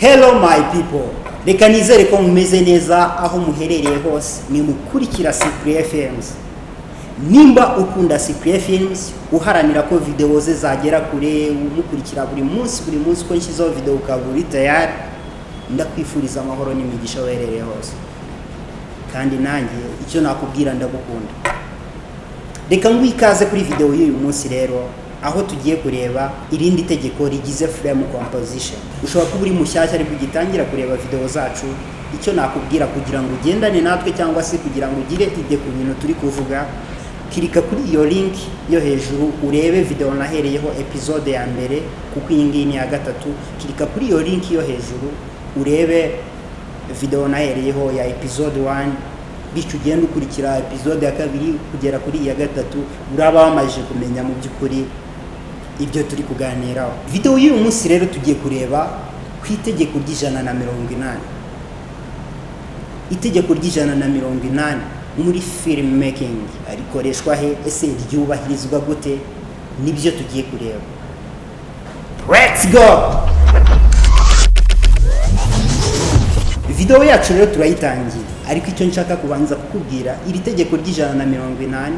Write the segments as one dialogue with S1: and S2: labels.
S1: Hello my people, reka nizere ko mumeze neza aho muherereye hose. Ni mukurikira Cyprien Films. Nimba ukunda Cyprien Films, uharanira ko video ze zagera kure, umukurikira buri munsi ko nshyizeho video ukaburi tayari, ndakwifuriza amahoro n'imigisha werereye hose. Kandi nanjye icyo nakubwira ndagukunda. Reka ngwikaze kuri video y'uyu munsi rero, aho tugiye kureba irindi tegeko rigize frame composition. Ushobora kuba uri mushyashya ari kugitangira kureba video zacu, icyo nakubwira kugira ngo ugendane natwe cyangwa se kugira ngo ugire ide ku bintu turi kuvuga, kirika kuri iyo link yo hejuru urebe video nahereyeho episode ya mbere kuko iyi ngiyi ni ya gatatu. Kirika kuri iyo link yo hejuru urebe video nahereyeho ya episode 1, bityo ugenda ukurikira episode ya kabiri kugera kuri ya gatatu, uraba wamaje kumenya mu by'ukuri ibyo turi kuganiraho. Video y'uyu munsi rero tugiye kureba ku itegeko ry'180. Itegeko ry'180 muri film making arikoreshwa he, ese ryubahirizwa gute? Nibyo tugiye kureba. Let's go. Video yacu rero turayitangiye, ariko icyo nshaka kubanza kukubwira, iri tegeko ry'180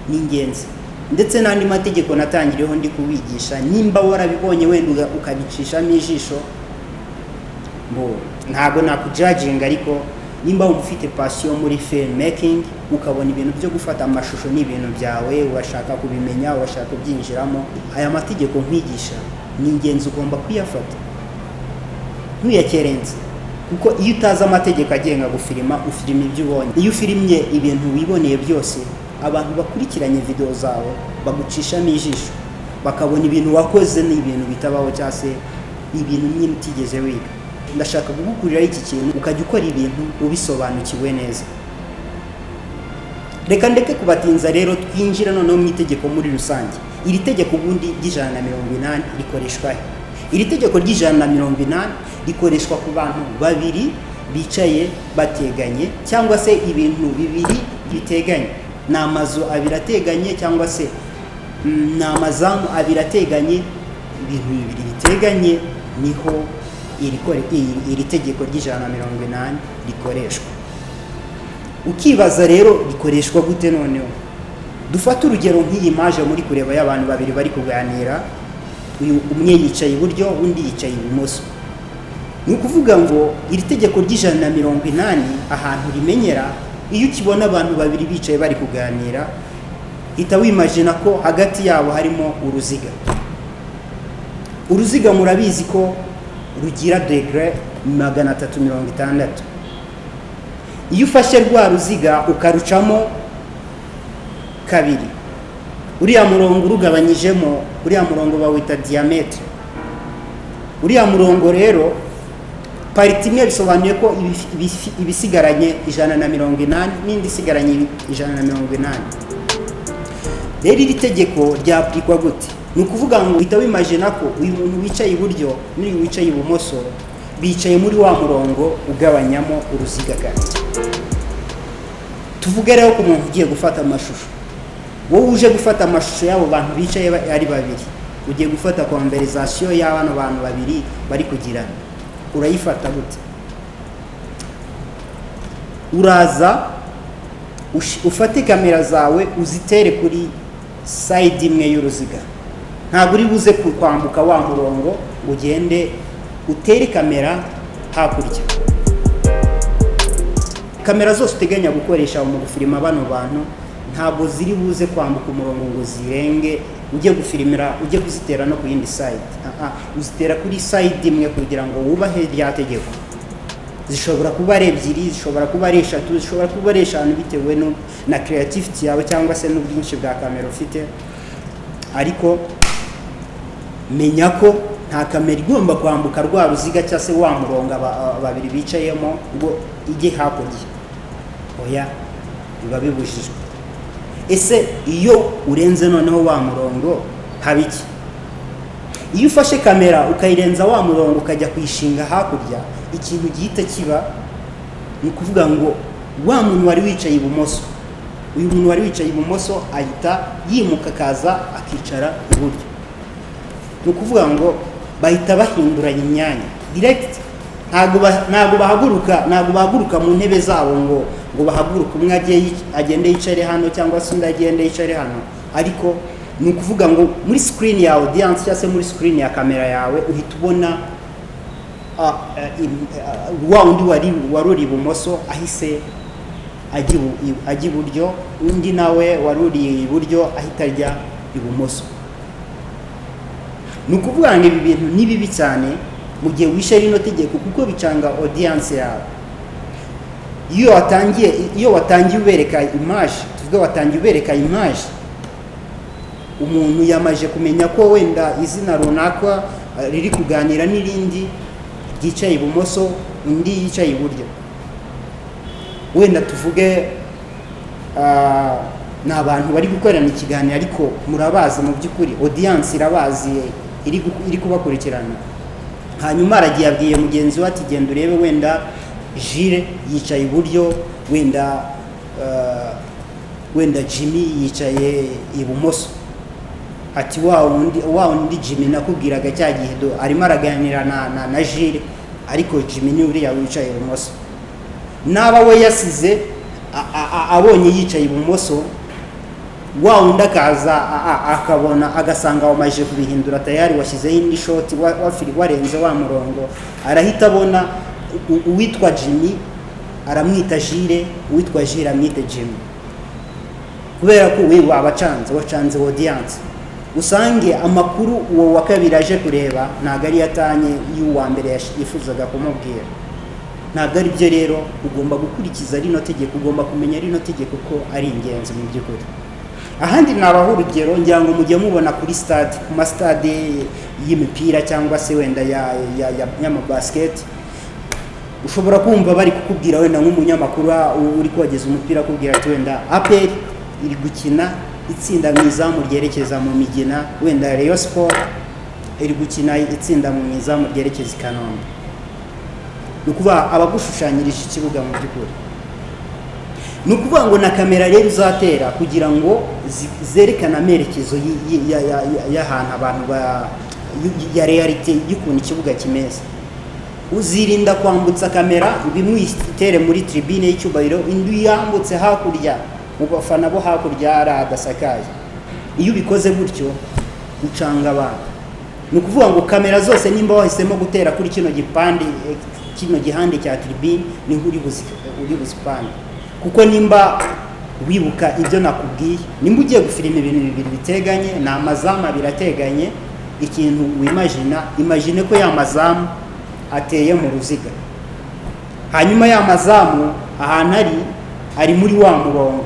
S1: ni ingenzi, ndetse n'andi mategeko natangiriyeho ndi kubigisha. Nimba warabibonye wenda ukabicishamo ijisho, ntabwo nakujudging, ariko nimba ufite passion muri film making, ukabona ibintu byo gufata amashusho n'ibintu byawe, urashaka kubimenya, urashaka kubyinjiramo, aya mategeko nkwigisha ni ingenzi, ugomba kuyafata ntuyakerenze. Kuko iyo utazi amategeko agenga gufilima, ufilima ibyo ubonye. Iyo ufilimye ibintu wiboneye byose, abantu bakurikiranye video zawe bagucishamo ijisho, bakabona ibintu wakoze n'ibintu bitabaho, cyangwa se ibintu nyine utigeze wiga. Ndashaka kugukurira iki kintu ukajya ukora ibintu ubisobanukiwe neza. Reka ndeke kubatinza rero, twinjira noneho mu itegeko muri rusange. Iri tegeko ubundi ry'180 rikoreshwa he? Iri tegeko ry'180 rikoreshwa ku bantu babiri bicaye bateganye, cyangwa se ibintu bibiri biteganye. Ni amazu abiri ateganye, cyangwa se ni amazamu abiri ateganye, ibintu bibiri biteganye, niho iri tegeko ry'180 rikoreshwa. Ukibaza rero rikoreshwa gute noneho? Dufata urugero nk'iyi image muri kureba y'abantu babiri bari kuganira, uyu umwe yicaye iburyo undi yicaye ibumoso. Ni ukuvuga ngo iri tegeko ry'180 ahantu rimenyera, iyo ukibona abantu babiri bicaye bari kuganira, hita wimagina ko hagati yabo harimo uruziga. Uruziga murabizi ko rugira degree 360. Iyo ufashe rwa ruziga ukarucamo kabiri, uriya murongo urugabanyijemo, uriya murongo bawita diameter. Uriya murongo rero pariti imwe bisobanuye ko ibisigaranye 180 n'indi isigaranye 180. Rero iri tegeko ryaplikwa gute? Ni ukuvuga ngo uhita wimagina ko uyu muntu wicaye iburyo n'uyu wicaye ibumoso bicaye muri wa murongo ugabanyamo uruziga kabiri. Tuvuge rero ko umuntu ugiye gufata amashusho, wowe uje gufata amashusho y'abo bantu bicaye ari babiri, ugiye gufata conversation y'abana bantu babiri bari kugirana, urayifata gute? Uraza ufate kamera zawe uzitere kuri side imwe y'uruziga. Ntabwo uri buze kwambuka wa murongo ugende utere kamera hakurya. Kamera zose uteganya gukoresha mu gufilima bano bantu ntabwo ziri buze kwambuka umurongo ngo zirenge ujye gufilimira, ujye kuzitera no ku yindi side. Uzitera kuri side imwe kugira ngo wubahe rya tegeko. Zishobora kuba ari ebyiri, zishobora kuba ari eshatu, zishobora kuba ari eshanu, bitewe na creativity yawe cyangwa se n'ubwinshi bwa kamera ufite. Ariko menya ko nta kamera igomba kwambuka rwa ruziga cyangwa se wa murongo babiri bicayemo ngo ijye hakurya. Oya, biba bibujijwe. Ese iyo urenze noneho wa murongo haba iki? Iyo ufashe kamera ukayirenza wa murongo ukajya kuyishinga hakurya, ikintu gihita kiba ni ukuvuga ngo wa muntu wari wicaye ibumoso, uyu muntu wari wicaye ibumoso ahita yimuka akaza akicara iburyo. Ni ukuvuga ngo bahita bahinduranya imyanya direct. ntago bahaguruka mu ntebe zabo ngo bahaguruka umwe agende yicare hano cyangwa se undi agende yicare hano, ariko ni ukuvuga ngo muri screen ya audience cyangwa se muri screen ya kamera yawe uhita ubona wa undi waruri ibumoso ahise ajya iburyo, undi nawe waruri iburyo ahita ajya ibumoso. Ni ukuvuga ngo ibi bintu ni bibi cyane mu gihe wishe rino tegeko, kuko bicanga audience yawe. Iyo watangiye ubereka image, tuvuge watangiye ubereka image, umuntu yamaje kumenya ko wenda izina runaka riri kuganira n'irindi ryicaye ibumoso, undi yicaye iburyo. Wenda tuvuge ni abantu bari gukorana ikiganiro ariko murabazi mu by'ukuri, audience irabazi iri kubakurikirana. Hanyuma aragiye abwiye mugenzi we ati genda urebe wenda Jire yicaye iburyo, wenda Jimmy yicaye ibumoso. Ati wa undi Jimmy nakubwiraga cya gihe arimo araganira na Jire, ariko Jimmy ni uriya wicaye ibumoso. Naba we yasize abonye yicaye ibumoso, wa undi akaza akabona agasanga wamaje kubihindura tayari, washyizeho indi shoti, warenze wa murongo, arahita abona uwitwa Jimmy aramwita Jire, uwitwa Jire amwite Jimmy, kubera ko we wacanze audience. Usange amakuru uwo wa kabiri aje kureba ntago ari yatanye y'uwa mbere yifuzaga kumubwira. Ntago ari byo rero, ugomba gukurikiza rino tegeko, ugomba kumenya rino tegeko ko ari ingenzi mu by'ukuri. Ahandi nabaho urugero, ngira ngo mujye mubona kuri stade, ku ma stade y'imipira cyangwa se wenda ya basket, ushobora kumva bari kukubwira wenda nk'umunyamakuru uri kogeza umupira akubwira ati wenda APR iri gukina itsinda mu izamu ryerekeza mu Migina, wenda Rayon Sport iri gukina itsinda mu izamu ryerekeza i Kanombe. Ni ukuvuga abagushushanyirije ikibuga mu by'ukuri. Ni ukuvuga ngo na kamera rero uzatera kugira ngo zerekane amerekezo y'ahantu abantu ya reality y'ukuntu ikibuga kimeze. Uzirinda kwambutsa kamera bimwitere muri tribune y'icyubahiro, indi yambutse hakurya mu bafana bo hakurya adasakaye. Iyo ubikoze gutyo ucanga abantu. Ni ukuvuga ngo kamera zose nimba wahisemo gutera kuri kino gihande cya tribune ni uri buzipande, kuko nimba wibuka ibyo nakubwiye, nimba ugiye gufilima ibintu bibiri biteganye, na amazamu birateganye, ikintu imagine ko ya mazamu ateye mu ruziga, hanyuma ya mazamu ahantu ari muri wa murongo.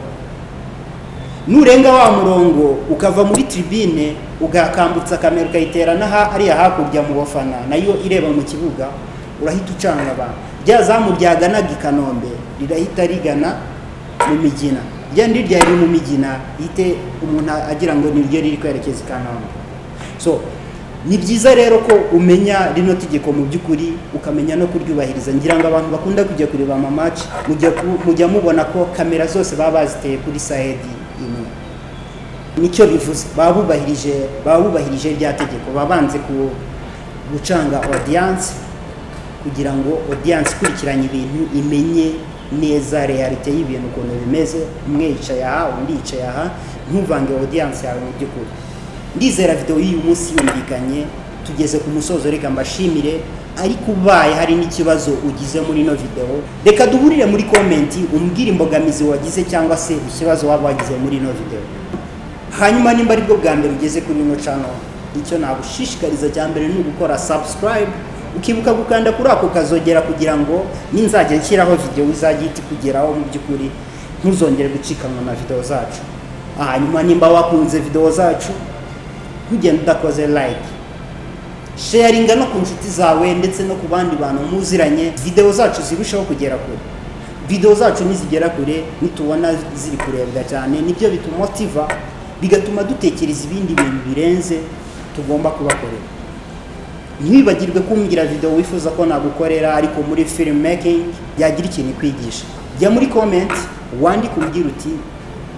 S1: Nurenga wa murongo ukava muri tribune ugakambutsa kamera ukayiterana ariya hakurya mu bafana nayo ireba mu kibuga, urahita ucanga abantu. Rya zamu ryaganaga i Kanombe rirahita rigana mu Migina, rya ndi ryari mu Migina ite umuntu agira ngo niryo riri kwerekeza i Kanombe. So ni byiza rero ko umenya rino tegeko mu by'ukuri, ukamenya no kuryubahiriza. Ngira ngo abantu bakunda kujya kureba ama match mujya mubona ko kamera zose baba baziteye kuri side imwe. Nicyo bivuze, babubahirije rya tegeko, babanze gucanga audience kugira ngo audience ikurikiranye ibintu imenye neza reality y'ibintu ukuntu bimeze. Umwe yicaye aha, undi yicaye aha, ntuvange audience yawe mu by'ukuri. Ndizera video y'uyu munsi yumvikanye, tugeze ku musozo. Reka mbashimire, ariko ubaye hari n'ikibazo ugize muri no video, reka duhurire muri comment umbwire imbogamizi wagize cyangwa se ikibazo waba wagize muri no video. Hanyuma nimba ari bwo bwa mbere ugeze kuri ino channel, icyo nagushishikariza cya mbere ni gukora subscribe, ukibuka gukanda kuri ako kazogera kugira ngo ninzajya nshyiraho video izajya kugeraho mu by'ukuri ntuzongere gucikanwa na video zacu. Hanyuma nimba wakunze video zacu, kugenda udakoze like, sharinga no ku nshuti zawe ndetse no ku bandi bantu muziranye, video zacu zirushaho kugera kure. Video zacu nizigera kure, nitubona ziri kurebwa cyane, nibyo bitumotiva, bigatuma dutekereza ibindi bintu birenze tugomba kubakorera. Ntibibagirwe kumbwira video wifuza ko nagukorera ariko muri film making yagira ikintu kwigisha. Jya muri comment wandike umbwira uti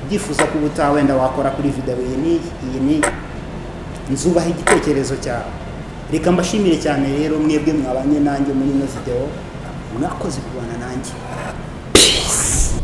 S1: byifuza ko ubutaha wenda wakora kuri video iyi ni nzubaha igitekerezo cyawe. reka mbashimire cyane rero mwebwe mwabanye nanjye muri ino video, mwakoze kubana nanjye. Peace.